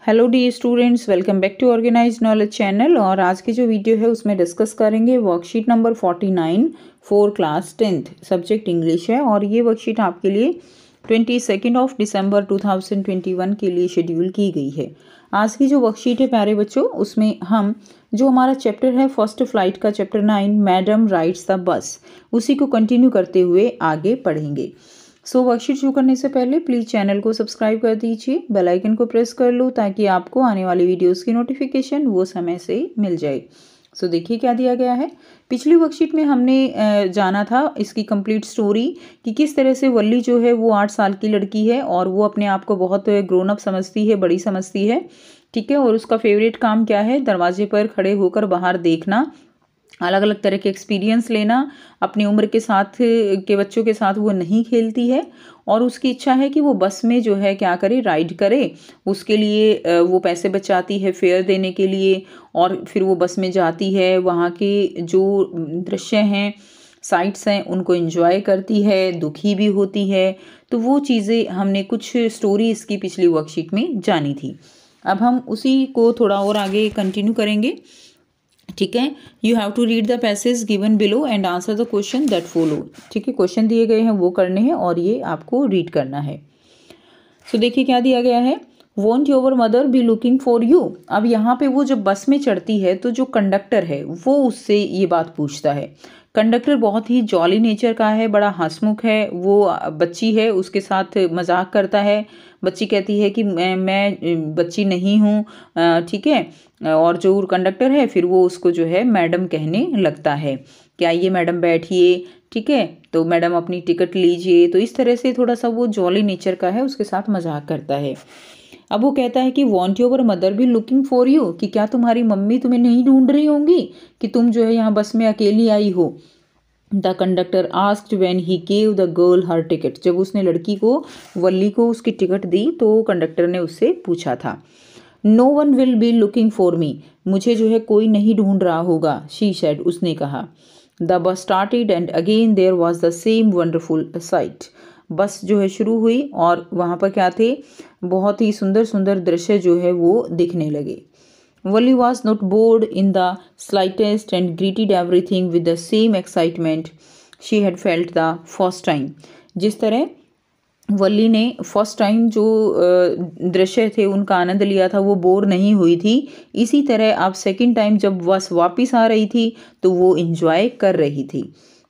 Hello dear students, welcome back to organise knowledge channel. और आज की जो वीडियो है उसमें डिस्कस करेंगे worksheet number 49 for class 10th, subject English है। और ये वर्कशीट आपके लिए 22 दिसंबर 2021 के लिए शेड्यूल की गई है। आज की जो वर्कशीट है प्यारे बच्चों, उसमें हम जो हमारा चैप्टर है फर्स्ट फ्लाइट का chapter 9 madam rides the bus, उसी को कंटिन्यू करते हुए आगे पढ़ेंगे। वर्कशीट शुरू करने से पहले प्लीज़ चैनल को सब्सक्राइब कर दीजिए, बेल आइकन को प्रेस कर लो ताकि आपको आने वाली वीडियोस की नोटिफिकेशन वो समय से मिल जाए। देखिए क्या दिया गया है। पिछली वर्कशीट में हमने जाना था इसकी कंप्लीट स्टोरी कि किस तरह से वल्ली जो है वो 8 साल की लड़की है और वो अपने आप को बहुत ग्रोन अप समझती है, बड़ी समझती है, ठीक है। और उसका फेवरेट काम क्या है? दरवाजे पर खड़े होकर बाहर देखना, अलग अलग तरह के एक्सपीरियंस लेना। अपनी उम्र के साथ के बच्चों के साथ वो नहीं खेलती है और उसकी इच्छा है कि वो बस में जो है क्या करे, राइड करे। उसके लिए वो पैसे बचाती है फेयर देने के लिए और फिर वो बस में जाती है, वहाँ के जो दृश्य हैं, साइट्स हैं, उनको एंजॉय करती है, दुखी भी होती है। तो वो चीज़ें हमने कुछ स्टोरी इसकी पिछली वर्कशीट में जानी थी। अब हम उसी को थोड़ा और आगे कंटिन्यू करेंगे, ठीक है। You have to read the passage given below and answer the question that follow, ठीक है। क्वेश्चन दिए गए हैं वो करने हैं और ये आपको रीड करना है। देखिए क्या दिया गया है। Want your mother B looking for you. अब यहाँ पे वो जब बस में चढ़ती है तो जो कंडक्टर है वो उससे ये बात पूछता है। कंडक्टर बहुत ही जॉली नेचर का है, बड़ा हंसमुख है। वो बच्ची है उसके साथ मजाक करता है। बच्ची कहती है कि मैं बच्ची नहीं हूँ, ठीक है। और जो कंडक्टर है फिर वो उसको जो है मैडम कहने लगता है कि आइए मैडम बैठिए, ठीक है। तो मैडम अपनी टिकट लीजिए। तो इस तरह से थोड़ा सा वो जॉली नेचर का है, उसके साथ मजाक करता है। अब वो कहता है कि want your mother B looking for you, कि क्या तुम्हारी मम्मी तुम्हें नहीं ढूंढ रही होंगी कि तुम जो है यहाँ बस में अकेली आई हो। The conductor asked when he gave the girl her ticket. जब उसने लड़की को, वल्ली को उसकी टिकट दी तो कंडक्टर ने उससे पूछा था। No one will be looking for me, मुझे जो है कोई नहीं ढूंढ रहा होगा। शी सेड, उसने कहा। The bus started and again there was the same wonderful sight. Bus जो है शुरू हुई और वहाँ पर क्या थे, बहुत ही सुंदर सुंदर दृश्य जो है वो दिखने लगे। Valli was not bored in the slightest and greeted everything with the same excitement she had felt the first time. जिस तरह वल्ली ने फर्स्ट टाइम जो दृश्य थे उनका आनंद लिया था, वो बोर नहीं हुई थी। इसी तरह अब सेकंड टाइम जब बस वापस आ रही थी तो वो इंजॉय कर रही थी।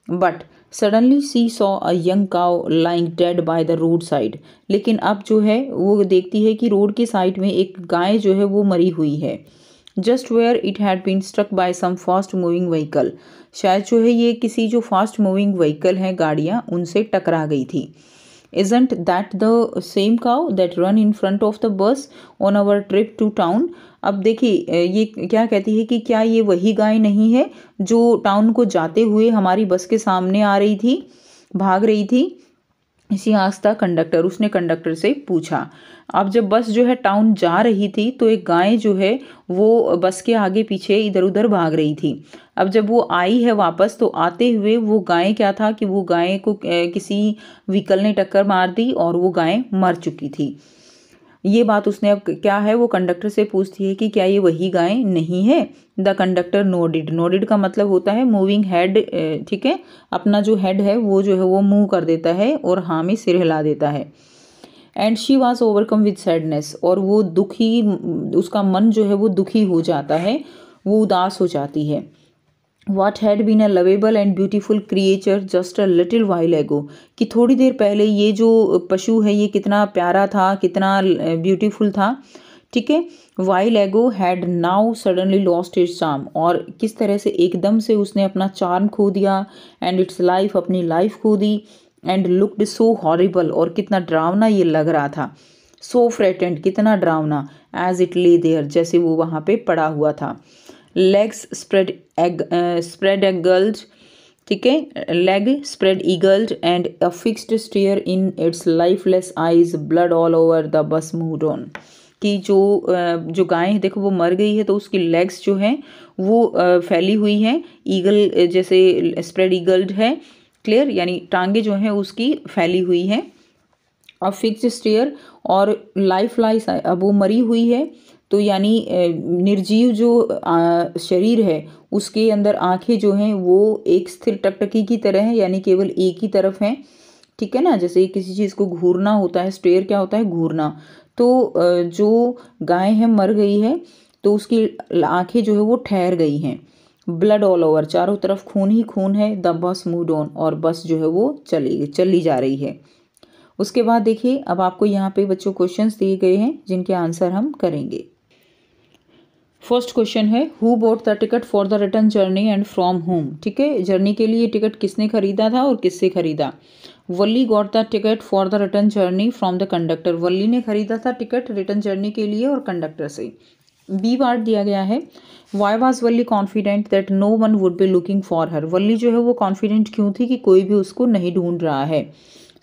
But suddenly she saw a young cow lying dead by the road side. लेकिन अब जो है वो देखती है कि रोड के साइड में एक गाय जो है वो मरी हुई है। Just where it had been struck by some fast moving vehicle. शायद जो है ये किसी जो फास्ट मूविंग व्हीकल हैं, गाड़ियाँ, उनसे टकरा गई थी। Isn't that the same cow that run in front of the bus on our trip to town? अब देखिए ये क्या कहती है कि क्या ये वही गाय नहीं है जो टाउन को जाते हुए हमारी बस के सामने आ रही थी, भाग रही थी। इसी आस्था कंडक्टर, उसने कंडक्टर से पूछा। अब जब बस जो है टाउन जा रही थी तो एक गाय जो है वो बस के आगे पीछे इधर उधर भाग रही थी। अब जब वो आई है वापस तो आते हुए वो गाय क्या था कि वो गाय को किसी व्हीकल ने टक्कर मार दी और वो गाय मर चुकी थी। ये बात उसने अब क्या है वो कंडक्टर से पूछती है कि क्या ये वही गाय नहीं है। The conductor नोडिड। नोडिड का मतलब होता है मूविंग हेड, ठीक है। अपना जो हेड है वो जो है वो मूव कर देता है और हाँ में सिर हिला देता है। And she was overcome with sadness, और वो दुखी, उसका मन जो है वो दुखी हो जाता है, वो उदास हो जाती है। What had been a lovable and beautiful creature just a little while ago, कि थोड़ी देर पहले ये जो पशु है ये कितना प्यारा था, कितना ब्यूटीफुल था, ठीक है। while ago had now suddenly lost its charm, और किस तरह से एकदम से उसने अपना चार्म खो दिया, and its life, अपनी लाइफ खो दी, and looked so horrible, और कितना डरावना ये लग रहा था। so frightened, कितना डरावना, as it lay there, जैसे वो वहाँ पे पड़ा हुआ था। legs spread eagled, ठीक है। leg spread eagled and a fixed stare in its lifeless eyes, blood all over the bus moved on, कि जो गाय है देखो वो मर गई है तो उसकी लेग्स जो हैं वो फैली हुई हैं, ईगल जैसे स्प्रेड ईगल्ड है, क्लियर, यानी टांगे जो हैं उसकी फैली हुई हैं अ फिक्स्ड स्टेयर, और लाइफ लाइस, अब वो मरी हुई है, तो यानी निर्जीव जो शरीर है उसके अंदर आंखें जो हैं वो एक स्थिर टकटकी की तरह है, यानी केवल एक ही तरफ है। ठीक है ना, जैसे किसी चीज़ को घूरना होता है, स्टेयर क्या होता है, घूरना। तो जो गाय है मर गई है, तो उसकी आंखें जो है वो ठहर गई हैं। ब्लड ऑल ओवर, चारों तरफ खून ही खून है। द बस मूड ऑन, और बस जो है वो चली जा रही है। उसके बाद देखिए, अब आपको यहाँ पे बच्चों क्वेश्चंस दिए गए हैं जिनके आंसर हम करेंगे। फर्स्ट क्वेश्चन है, who bought the ticket for the return journey and from home. ठीक है, जर्नी के लिए टिकट किसने खरीदा था और किससे खरीदा। Valli got the ticket for the return journey from the conductor. Valli ने खरीदा था टिकट रिटर्न जर्नी के लिए और कंडक्टर से। बी पार्ट दिया गया है, why was Valli confident that no one would be looking for her. Valli जो है वो कॉन्फिडेंट क्यों थी कि कोई भी उसको नहीं ढूंढ रहा है।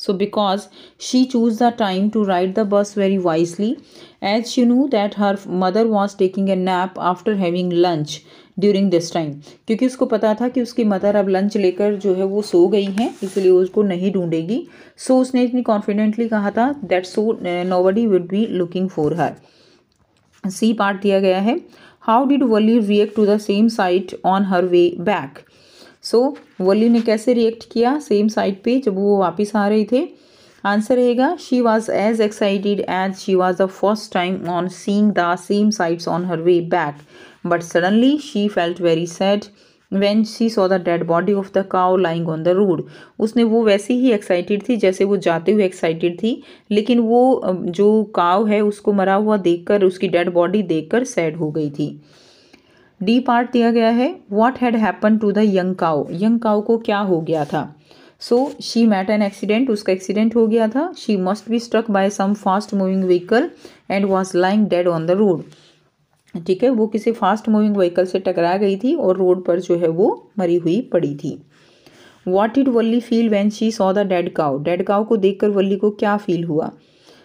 So because she chose the time to ride the bus very wisely, as she knew that her mother was taking a nap after having lunch during this time. क्योंकि उसको पता था कि उसकी मदर अब लंच लेकर जो है वो सो गई हैं, इसलिए उसको नहीं ढूंढेगी। सो उसने इतनी कॉन्फिडेंटली कहा था that so nobody would be looking for her. C part दिया गया है, how did Valli react to the same sight on her way back. So Valli ने कैसे रिएक्ट किया सेम साइट पे जब वो वापस आ रहे थे। आंसर रहेगा, she was as excited as she was the first time on seeing the same sights on her way back, but suddenly she felt very sad when she saw the dead body of the cow lying on the road. उसने वो वैसे ही excited थी जैसे वो जाते हुए excited थी, लेकिन वो जो काव है उसको मरा हुआ देखकर, उसकी डेड बॉडी देखकर सैड हो गई थी। डी पार्ट दिया गया है, what had happen to the young cow. Young cow को क्या हो गया था। So she met an accident, उसका एक्सीडेंट हो गया था। She must be struck by some fast moving vehicle and was lying dead on the road. ठीक है, वो किसी फास्ट मूविंग व्हीकल से टकरा गई थी और रोड पर जो है वो मरी हुई पड़ी थी। What did Valli feel when she saw the dead cow. Dead cow को देखकर वल्ली को क्या फील हुआ।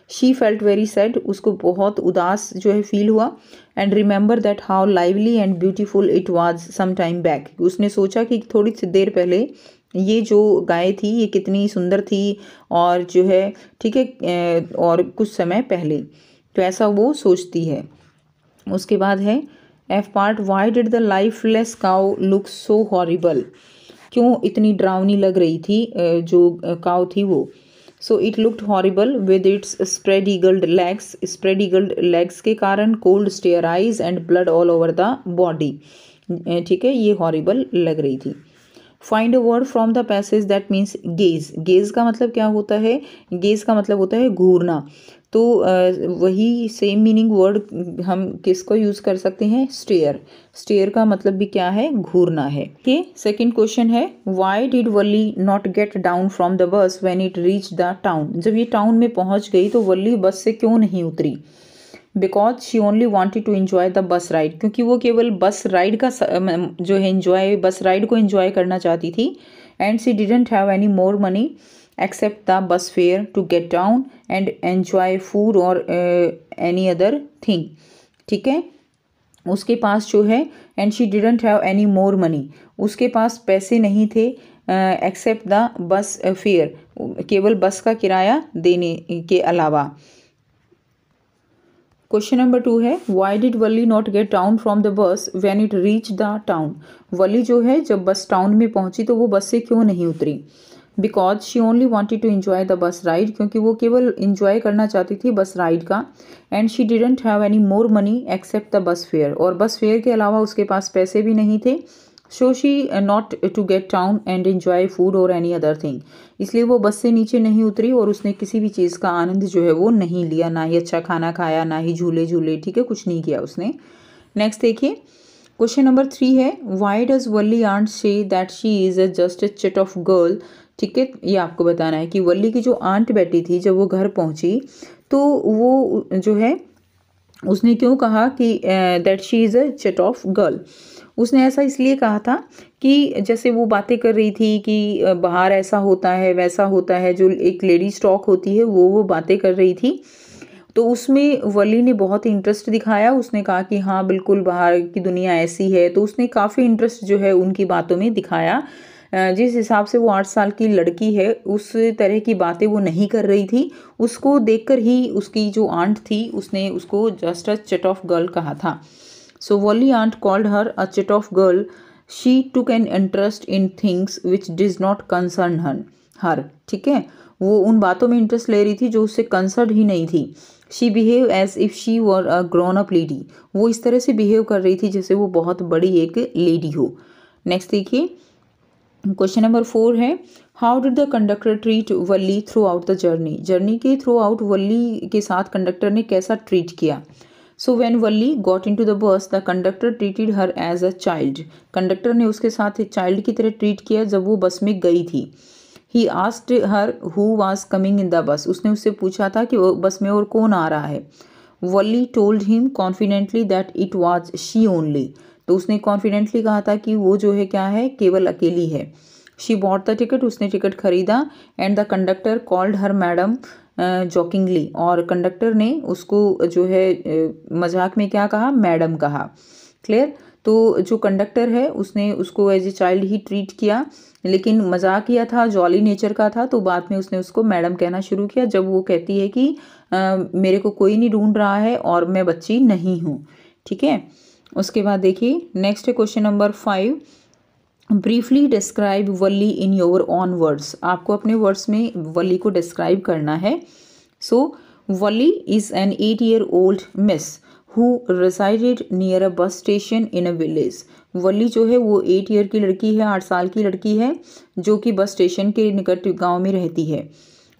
शी फेल्ट वेरी सैड, उसको बहुत उदास जो है फील हुआ। And remember that how lively and beautiful it was some time back. उसने सोचा कि थोड़ी सी देर पहले ये जो गाय थी ये कितनी सुंदर थी, और जो है ठीक है, और कुछ समय पहले, तो ऐसा वो सोचती है। उसके बाद है F part, why did the lifeless cow look so horrible. क्यों इतनी डरावनी लग रही थी जो काउ थी वो। So it looked horrible with its spread eagled legs. Spread eagled legs के कारण, cold stare eyes and blood all over the body. ठीक है, ये हॉरिबल लग रही थी। Find a word from the passage that means gaze. Gaze का मतलब क्या होता है, गेज का मतलब होता है घूरना। तो वही सेम मीनिंग वर्ड हम किसको यूज़ कर सकते हैं, स्टेयर। स्टेयर का मतलब भी क्या है, घूरना है। ठीक, सेकंड क्वेश्चन है, why did Valli not get down from the bus when it reach the town. जब ये टाउन में पहुंच गई तो वल्ली बस से क्यों नहीं उतरी। Because she only wanted to enjoy the bus ride, क्योंकि वो केवल बस राइड का जो है इन्जॉय, बस राइड को इन्जॉय करना चाहती थी। And she didn't have any more money except the bus fare to get down and enjoy food or any other thing. ठीक है, उसके पास जो है and she didn't have any more money, उसके पास पैसे नहीं थे except the bus fare, केवल बस का किराया देने के अलावा। क्वेश्चन नंबर 2 है, why did Valli not get down from the bus when it reach the town. Valli जो है जब बस टाउन में पहुंची तो वो बस से क्यों नहीं उतरी। Because she only wanted to enjoy the bus ride, क्योंकि वो केवल इन्जॉय करना चाहती थी बस राइड का। And she didn't have any more money except the bus fare, और बस फेयर के अलावा उसके पास पैसे भी नहीं थे। So she not to get down and enjoy food और एनी अदर थिंग, इसलिए वो बस से नीचे नहीं उतरी और उसने किसी भी चीज़ का आनंद जो है वो नहीं लिया, ना ही अच्छा खाना खाया, ना ही झूले झूले, ठीक है, कुछ नहीं किया उसने। नेक्स्ट देखिए, क्वेश्चन नंबर 3 है, why does Valli aunt say that she is just a chit of girl. ठीक है, ये आपको बताना है कि वल्ली की जो आंट बेटी थी जब वो घर पहुंची तो वो जो है उसने क्यों कहा कि that she is a chit of girl. उसने ऐसा इसलिए कहा था कि जैसे वो बातें कर रही थी कि बाहर ऐसा होता है वैसा होता है, जो एक लेडी स्टॉक होती है वो बातें कर रही थी, तो उसमें वली ने बहुत इंटरेस्ट दिखाया। उसने कहा कि हाँ बिल्कुल बाहर की दुनिया ऐसी है, तो उसने काफ़ी इंटरेस्ट जो है उनकी बातों में दिखाया। जिस हिसाब से वो 8 साल की लड़की है उस तरह की बातें वो नहीं कर रही थी। उसको देखकर ही उसकी जो आंट थी उसने उसको just a chit of girl कहा था। So Valli aunt called her a chit of girl. She took an interest in things which did not concern her. ठीक है, वो उन बातों में इंटरेस्ट ले रही थी जो उससे कंसर्न ही नहीं थी। She behave as if she were a grown up lady. वो इस तरह से बिहेव कर रही थी जैसे वो बहुत बड़ी एक लेडी हो। नेक्स्ट देखिए, क्वेश्चन नंबर 4 है, how did the conductor treat Valli throughout the journey. Journey के थ्रू आउट वल्ली के साथ कंडक्टर ने कैसा ट्रीट किया। So when Valli got into the bus the conductor treated her as a child. Conductor ने उसके साथ एक चाइल्ड की तरह ट्रीट किया जब वो बस में गई थी। He asked her who was coming in the bus. उसने उससे पूछा था कि वो बस में और कौन आ रहा है। Valli told him confidently that it was she only. तो उसने कॉन्फिडेंटली कहा था कि वो जो है क्या है, केवल अकेली है। She bought the ticket. उसने टिकट खरीदा। And the conductor called her madam jokingly. और कंडक्टर ने उसको जो है मजाक में क्या कहा, मैडम कहा। क्लियर। तो जो कंडक्टर है उसने उसको एज ए चाइल्ड ही ट्रीट किया, लेकिन मजाक किया था, जॉली नेचर का था। तो बाद में उसने उसको मैडम कहना शुरू किया जब वो कहती है कि मेरे को कोई नहीं ढूंढ रहा है और मैं बच्ची नहीं हूँ। ठीक है, उसके बाद देखिए next question number 5, briefly describe Valli in your own words. आपको अपने वर्ड्स में वल्ली को डिस्क्राइब करना है। So Valli is an 8-year-old miss who resided near a bus station in a village. वल्ली जो है वो 8 ईयर की लड़की है, 8 साल की लड़की है जो कि बस स्टेशन के निकट गांव में रहती है।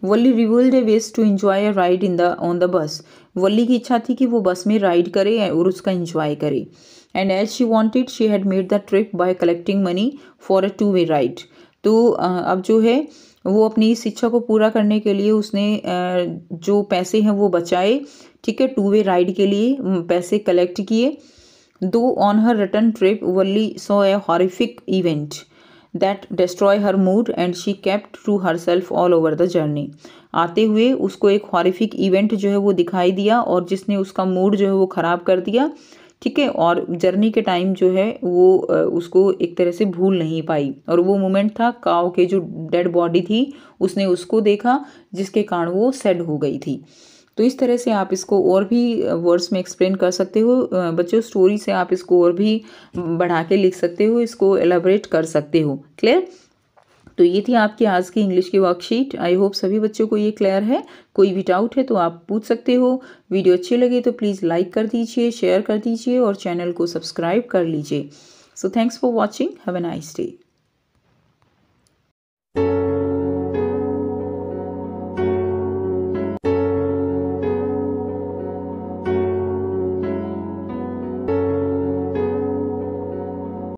Valli revealed a ways to enjoy a ride in the on the bus. Valli की इच्छा थी कि वो बस में राइड करे और उसका एंजॉय करे। And as she wanted she had made the trip by collecting money for a 2-way ride. तो अब जो है वो अपनी इस इच्छा को पूरा करने के लिए उसने जो पैसे हैं वो बचाए। ठीक है, 2-way राइड के लिए पैसे कलेक्ट किए। Though on her return trip Valli saw a horrific event that destroy her mood and she kept to herself all over the journey. आते हुए उसको एक हॉरिफिक इवेंट जो है वो दिखाई दिया और जिसने उसका मूड जो है वो ख़राब कर दिया। ठीक है, और जर्नी के टाइम जो है वो उसको एक तरह से भूल नहीं पाई। और वो मोमेंट था काऊ के जो डेड बॉडी थी उसने उसको देखा जिसके कारण वो सैड हो गई थी। तो इस तरह से आप इसको और भी वर्ड्स में एक्सप्लेन कर सकते हो बच्चों। स्टोरी से आप इसको और भी बढ़ा के लिख सकते हो, इसको एलाबरेट कर सकते हो। क्लियर। तो ये थी आपकी आज की इंग्लिश की वर्कशीट। आई होप सभी बच्चों को ये क्लियर है। कोई भी डाउट है तो आप पूछ सकते हो। वीडियो अच्छी लगी तो प्लीज़ लाइक कर दीजिए, शेयर कर दीजिए और चैनल को सब्सक्राइब कर लीजिए। So thanks for watching. Have a nice day.